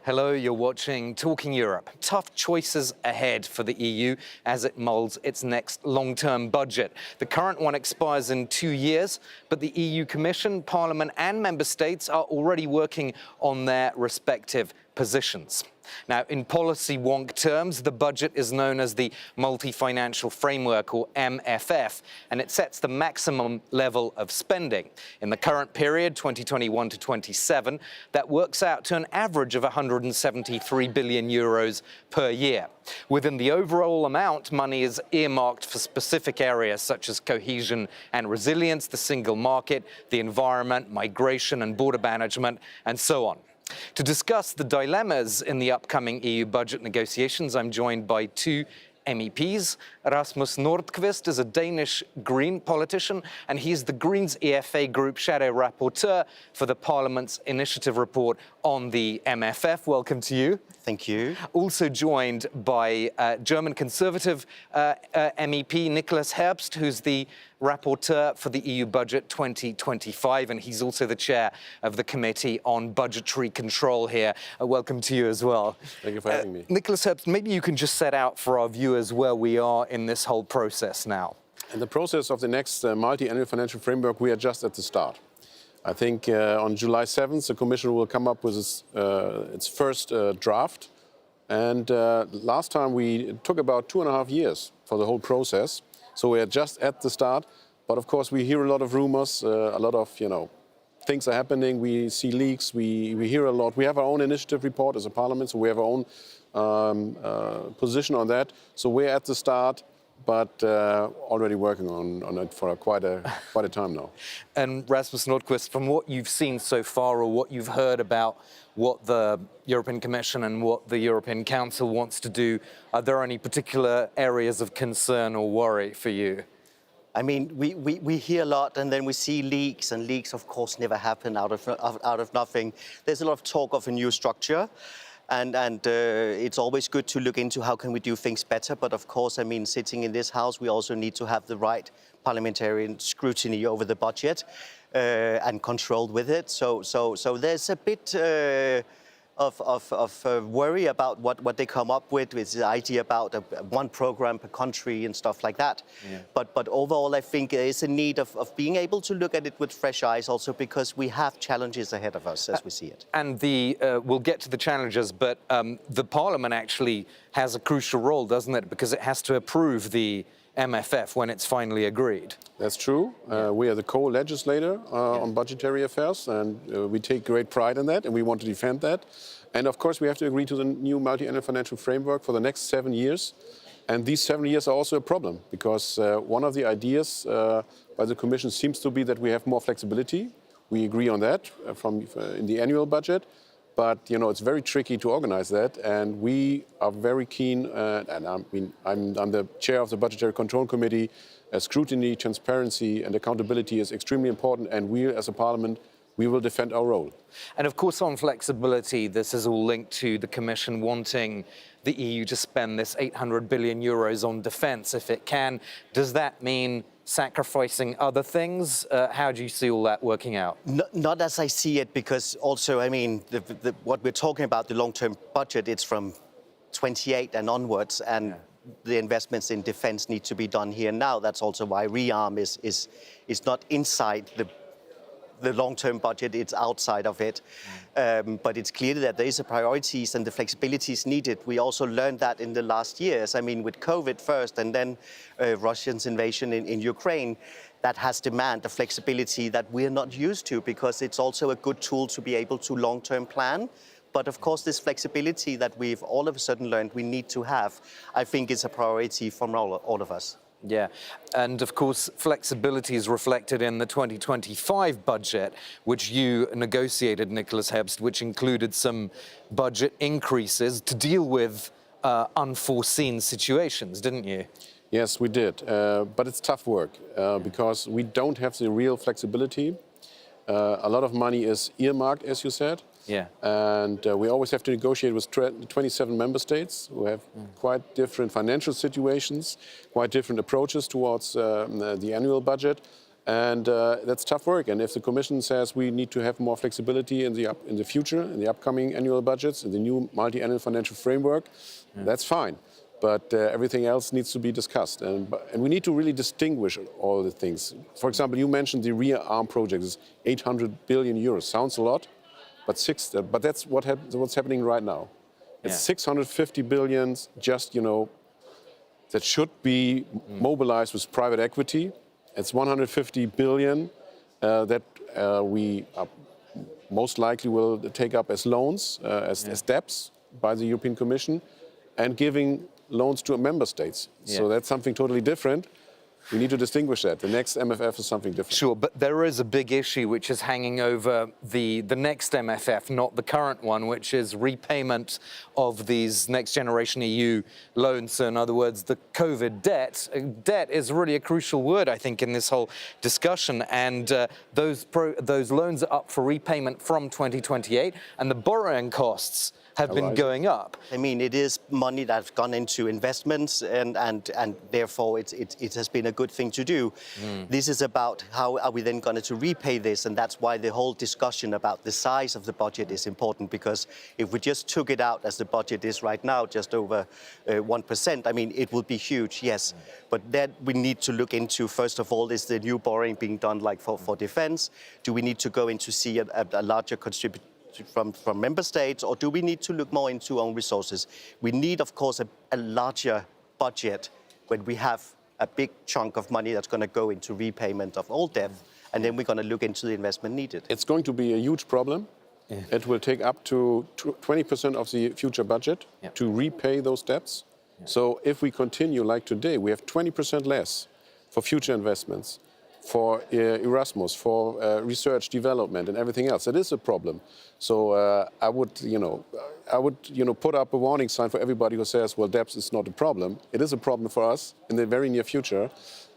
Hello, you're watching Talking Europe. Tough choices ahead for the EU as it molds its next long-term budget. The current one expires in 2 years, but the EU Commission, Parliament and Member States are already working on their respective positions. Now, in policy wonk terms, the budget is known as the Multi-Financial Framework, or MFF, and it sets the maximum level of spending. In the current period, 2021 to 27, that works out to an average of 173 billion euros per year. Within the overall amount, money is earmarked for specific areas such as cohesion and resilience, the single market, the environment, migration and border management, and so on. To discuss the dilemmas in the upcoming EU budget negotiations, I'm joined by two MEPs. Rasmus Nordqvist is a Danish Green politician, and he's the Greens EFA Group Shadow Rapporteur for the Parliament's initiative report on the MFF. Welcome to you. Thank you. Also joined by German Conservative MEP Nicholas Herbst, who's the Rapporteur for the EU Budget 2025, and he's also the chair of the Committee on Budgetary Control here. Welcome to you as well. Thank you for having me. Nicholas Herbst, maybe you can just set out for our viewers where we are in this whole process now. In the process of the next multi-annual financial framework, we are just at the start. I think on July 7th, the Commission will come up with its first draft. And last time it took about 2.5 years for the whole process. So we are just at the start. But of course, we hear a lot of rumors, a lot of, things are happening. We see leaks, we hear a lot. We have our own initiative report as a parliament, so we have our own position on that. So we're at the start, but already working on it for quite a time now. And Rasmus Nordqvist, from what you've seen so far or what you've heard about what the European Commission and what the European Council wants to do, are there any particular areas of concern or worry for you? I mean, we hear a lot, and then we see leaks, and leaks, of course, never happen out of nothing. There's a lot of talk of a new structure. And it's always good to look into how can we do things better. But of course, I mean, sitting in this house, we also need to have the right parliamentary scrutiny over the budget and control with it. So there's a bit of worry about what they come up with the idea about one program per country and stuff like that. Yeah. But overall, I think there is a need of being able to look at it with fresh eyes also, because we have challenges ahead of us as we see it. And we'll get to the challenges, but the Parliament actually has a crucial role, doesn't it? Because it has to approve the MFF when it's finally agreed. That's true. We are the co-legislator on budgetary affairs, and we take great pride in that, and we want to defend that. And of course, we have to agree to the new multi-annual financial framework for the next 7 years. And these 7 years are also a problem, because one of the ideas by the Commission seems to be that we have more flexibility. We agree on that in the annual budget. But, it's very tricky to organize that, and we are very keen, and I'm the chair of the Budgetary Control Committee. Scrutiny, transparency and accountability is extremely important, and we, as a parliament, we will defend our role. And of course, on flexibility, this is all linked to the Commission wanting the EU to spend this 800 billion euros on defence if it can. Does that mean sacrificing other things? How do you see all that working out? Not as I see it, because also, I mean, what we're talking about, the long-term budget, it's from 28 and onwards, and the investments in defence need to be done here now. That's also why rearm is not inside the long-term budget, it's outside of it. But it's clear that there is a priorities and the flexibilities needed. We also learned that in the last years. I mean, with COVID first and then Russia's invasion in Ukraine, that has demanded a flexibility that we're not used to, because it's also a good tool to be able to long-term plan. But of course, this flexibility that we've all of a sudden learned we need to have, I think is a priority from all of us. Yeah, and of course, flexibility is reflected in the 2025 budget, which you negotiated, Nicholas Herbst, which included some budget increases to deal with unforeseen situations, didn't you? Yes, we did, but it's tough work because we don't have the real flexibility. A lot of money is earmarked, as you said. Yeah. And we always have to negotiate with 27 member states who have quite different financial situations, quite different approaches towards the annual budget. And that's tough work. And if the Commission says we need to have more flexibility in the future, in the upcoming annual budgets, in the new multi-annual financial framework, that's fine. But everything else needs to be discussed. And we need to really distinguish all the things. For example, you mentioned the rear arm project is 800 billion euros. Sounds a lot, but that's what's happening right now. It's 650 billion just, that should be mobilized with private equity. It's 150 billion that we most likely will take up as loans, as debts by the European Commission, and giving loans to member states. So that's something totally different. We need to distinguish that. The next MFF is something different. Sure, but there is a big issue which is hanging over the next MFF, not the current one, which is repayment of these next generation EU loans. So in other words, the COVID debt. Debt is really a crucial word, I think, in this whole discussion. And those loans are up for repayment from 2028, and the borrowing costs have been going up. I mean, it is money that's gone into investments, and therefore it has been a good thing to do. This is about how are we then going to repay this, and that's why the whole discussion about the size of the budget is important, because if we just took it out as the budget is right now, just over 1%, I mean, it would be huge, yes. But that we need to look into, first of all, is the new borrowing being done like for defense? Do we need to go into see a larger contribution from member states, or do we need to look more into own resources? We need, of course, a larger budget when we have a big chunk of money that's going to go into repayment of all debt, and then we're going to look into the investment needed. It's going to be a huge problem. It will take up to 20% of the future budget to repay those debts. So if we continue like today, we have 20% less for future investments, for Erasmus, for research, development, and everything else. It is a problem. So I would put up a warning sign for everybody who says, well, debts is not a problem. It is a problem for us in the very near future,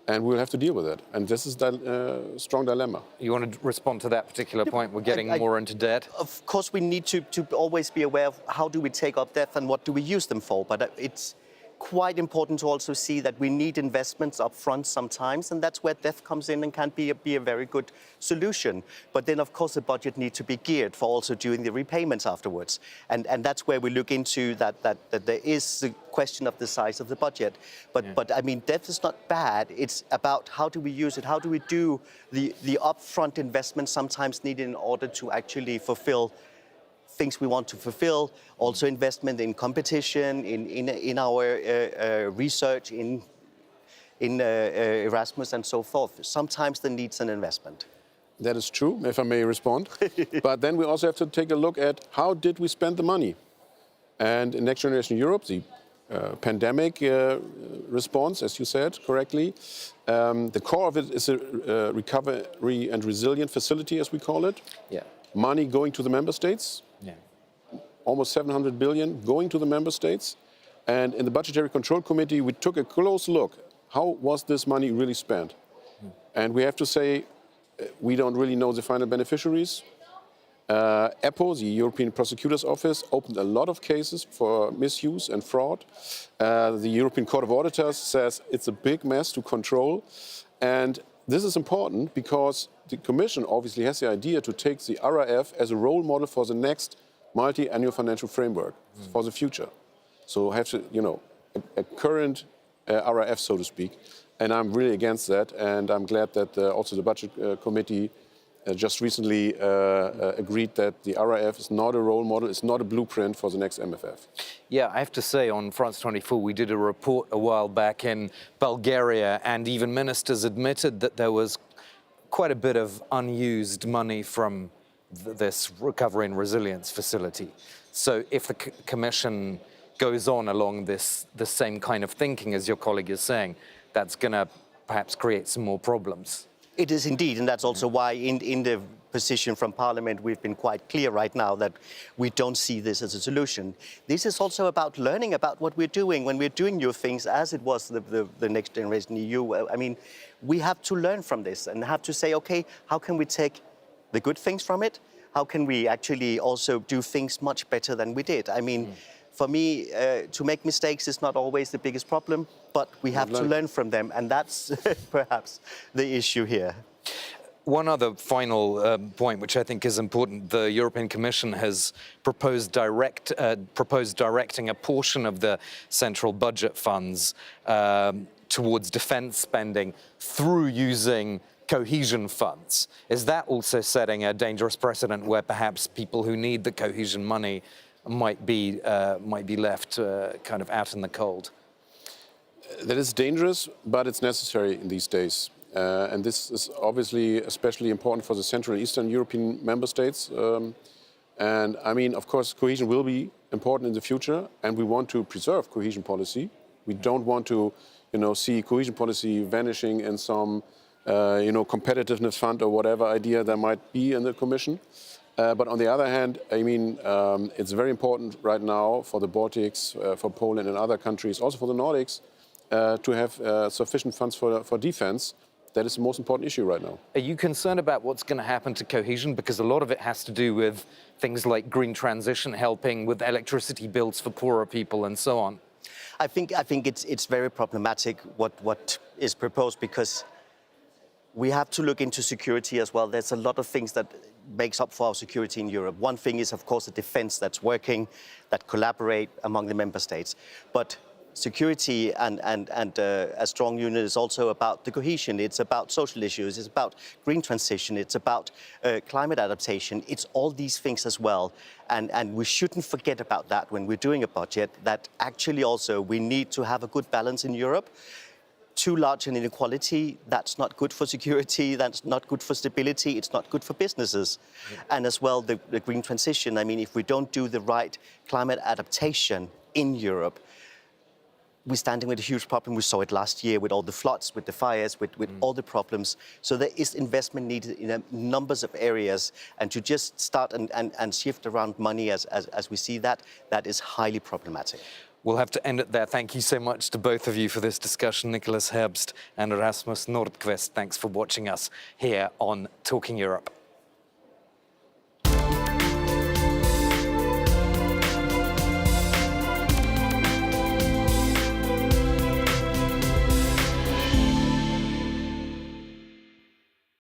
and we'll have to deal with it. And this is a strong dilemma. You want to respond to that particular point? We're getting more into debt. Of course, we need to always be aware of how do we take up debt and what do we use them for. But it's quite important to also see that we need investments up front sometimes, and that's where debt comes in and can be a very good solution. But then, of course, the budget needs to be geared for also doing the repayments afterwards. And that's where we look into that there is the question of the size of the budget. But I mean, debt is not bad. It's about how do we use it? How do we do the upfront investment sometimes needed in order to actually fulfill things we want to fulfill, also investment in competition, in our research, in Erasmus and so forth. Sometimes there needs an investment. That is true, if I may respond. But then we also have to take a look at how did we spend the money. And in Next Generation Europe, the pandemic response, as you said correctly, the core of it is a recovery and resilient facility, as we call it. Money going to the member states. Almost 700 billion going to the member states. And in the Budgetary Control Committee, we took a close look. How was this money really spent? And we have to say, we don't really know the final beneficiaries. EPO, the European Prosecutor's Office, opened a lot of cases for misuse and fraud. The European Court of Auditors says it's a big mess to control. And this is important because the Commission obviously has the idea to take the RRF as a role model for the next multi-annual financial framework for the future. So have to, a current RRF, so to speak. And I'm really against that. And I'm glad that also the Budget Committee just recently agreed that the RRF is not a role model, it's not a blueprint for the next MFF. Yeah, I have to say, on France 24, we did a report a while back in Bulgaria, and even ministers admitted that there was quite a bit of unused money from this recovery and resilience facility. So if the Commission goes on along the same kind of thinking as your colleague is saying, that's going to perhaps create some more problems. It is indeed, and that's also why in the position from Parliament we've been quite clear right now that we don't see this as a solution. This is also about learning about what we're doing when we're doing new things, as it was the Next Generation EU. I mean, we have to learn from this and have to say, okay, how can we take the good things from it? How can we actually also do things much better than we did? I mean, for me, to make mistakes is not always the biggest problem, but we have to learn from them, and that's perhaps the issue here. One other final point, which I think is important, the European Commission has proposed directing a portion of the central budget funds towards defense spending through using cohesion funds. Is that also setting a dangerous precedent where perhaps people who need the cohesion money might be left kind of out in the cold? That is dangerous, but it's necessary in these days. And this is obviously especially important for the Central and Eastern European member states. And I mean, of course, cohesion will be important in the future, and we want to preserve cohesion policy. We don't want to, see cohesion policy vanishing in some, competitiveness fund or whatever idea there might be in the Commission. But on the other hand, I mean, it's very important right now for the Baltics, for Poland and other countries, also for the Nordics, to have sufficient funds for defense. That is the most important issue right now. Are you concerned about what's going to happen to cohesion? Because a lot of it has to do with things like green transition, helping with electricity bills for poorer people and so on. I think it's very problematic what is proposed, because we have to look into security as well. There's a lot of things that makes up for our security in Europe. One thing is, of course, the defense that's working, that collaborate among the member states. But security and a strong union is also about the cohesion. It's about social issues. It's about green transition. It's about climate adaptation. It's all these things as well. And we shouldn't forget about that when we're doing a budget, that actually also we need to have a good balance in Europe. Too large an inequality, that's not good for security, that's not good for stability, it's not good for businesses. And as well, the green transition. I mean, if we don't do the right climate adaptation in Europe, we're standing with a huge problem. We saw it last year with all the floods, with the fires, with all the problems. So there is investment needed in numbers of areas. And to just start and shift around money as we see that is highly problematic. We'll have to end it there. Thank you so much to both of you for this discussion, Nicholas Herbst and Rasmus Nordqvist. Thanks for watching us here on Talking Europe.